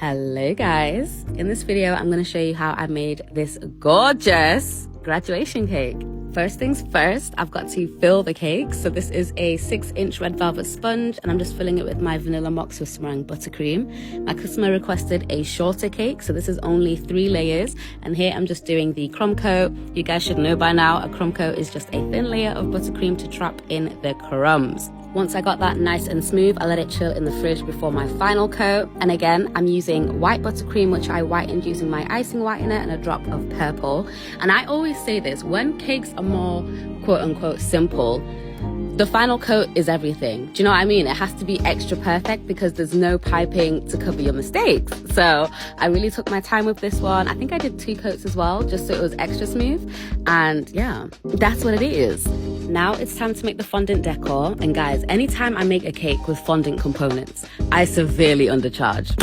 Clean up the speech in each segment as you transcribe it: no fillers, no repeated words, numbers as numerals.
Hello guys, in this video I'm going to show you how I made this gorgeous graduation cake. First things first, I've got to fill the cake. So this is a 6-inch red velvet sponge and I'm just filling it with my vanilla mock Swiss meringue buttercream. My customer requested a shorter cake, so this is only 3 layers, and here I'm just doing the crumb coat. You guys should know by now, a crumb coat is just a thin layer of buttercream to trap in the crumbs. Once I got that nice and smooth, I let it chill in the fridge before my final coat. And again, I'm using white buttercream, which I whitened using my icing whitener and a drop of purple. And I always say this, when cakes are more quote unquote simple, the final coat is everything. Do you know what I mean? It has to be extra perfect because there's no piping to cover your mistakes. So I really took my time with this one. I think I did 2 coats as well, just so it was extra smooth. And yeah, that's what it is. Now it's time to make the fondant decor. And guys, anytime I make a cake with fondant components, I severely undercharge.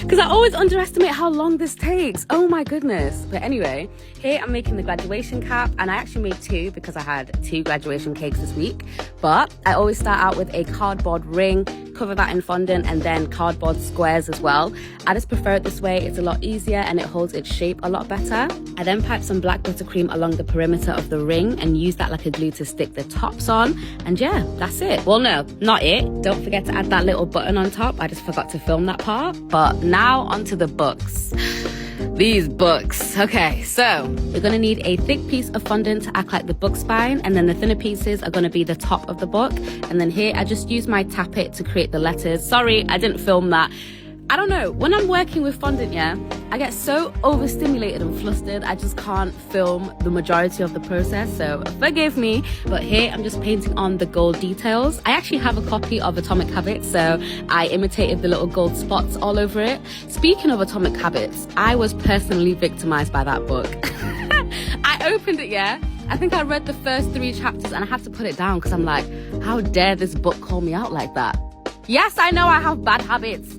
Because I always underestimate how long this takes. Oh my goodness. But anyway, here I'm making the graduation cap, and I actually made 2 because I had 2 graduation cakes this week. But I always start out with a cardboard ring, cover that in fondant, and then cardboard squares as well. I just prefer it this way. It's a lot easier and it holds its shape a lot better. I then pipe some black buttercream along the perimeter of the ring and use that like a glue to stick the tops on. And yeah, that's it. Well, no, not it. Don't forget to add that little button on top. I just forgot to film that part. But now onto the books. These books. Okay, so you're gonna need a thick piece of fondant to act like the book spine, and then the thinner pieces are gonna be the top of the book. And then here I just use my tap it to create the letters. Sorry, I didn't film that. I don't know, when I'm working with fondant, yeah, I get so overstimulated and flustered, I just can't film the majority of the process, so forgive me. But here I'm just painting on the gold details. I actually have a copy of Atomic Habits, so I imitated the little gold spots all over it. Speaking of Atomic Habits, I was personally victimized by that book. I opened it, yeah, I think I read the first 3 chapters and I had to put it down because I'm like, how dare this book call me out like that? Yes, I know I have bad habits.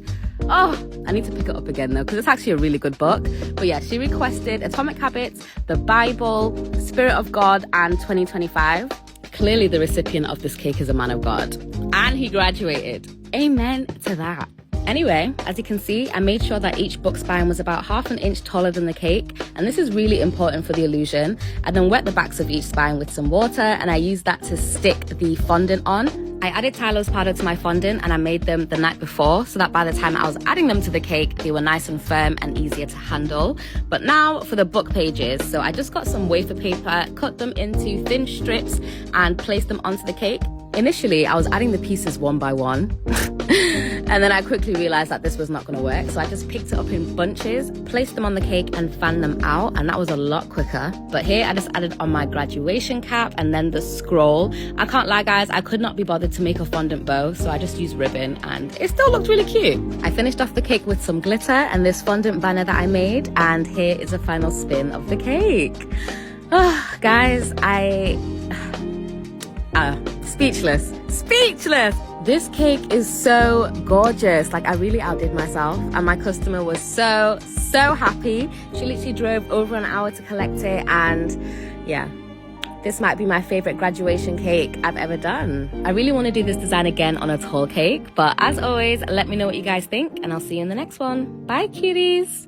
Oh, I need to pick it up again though, because it's actually a really good book. But yeah, she requested Atomic Habits, the Bible, Spirit of God, and 2025. Clearly the recipient of this cake is a man of God. And he graduated. Amen to that. Anyway, as you can see, I made sure that each book spine was about 1/2 inch taller than the cake. And this is really important for the illusion. I then wet the backs of each spine with some water, and I used that to stick the fondant on. I added Tylose powder to my fondant and I made them the night before so that by the time I was adding them to the cake, they were nice and firm and easier to handle. But now for the book pages. So I just got some wafer paper, cut them into thin strips and placed them onto the cake. Initially, I was adding the pieces one by one. And then I quickly realized that this was not going to work. So I just picked it up in bunches, placed them on the cake and fanned them out. And that was a lot quicker. But here I just added on my graduation cap and then the scroll. I can't lie guys, I could not be bothered to make a fondant bow. So I just used ribbon and it still looked really cute. I finished off the cake with some glitter and this fondant banner that I made. And here is a final spin of the cake. Oh, guys, speechless. This cake is so gorgeous. Like I really outdid myself and my customer was so happy. She literally drove over an hour to collect it, and yeah, this might be my favorite graduation cake I've ever done. I really want to do this design again on a tall cake, but as always, let me know what you guys think and I'll see you in the next one. Bye cuties.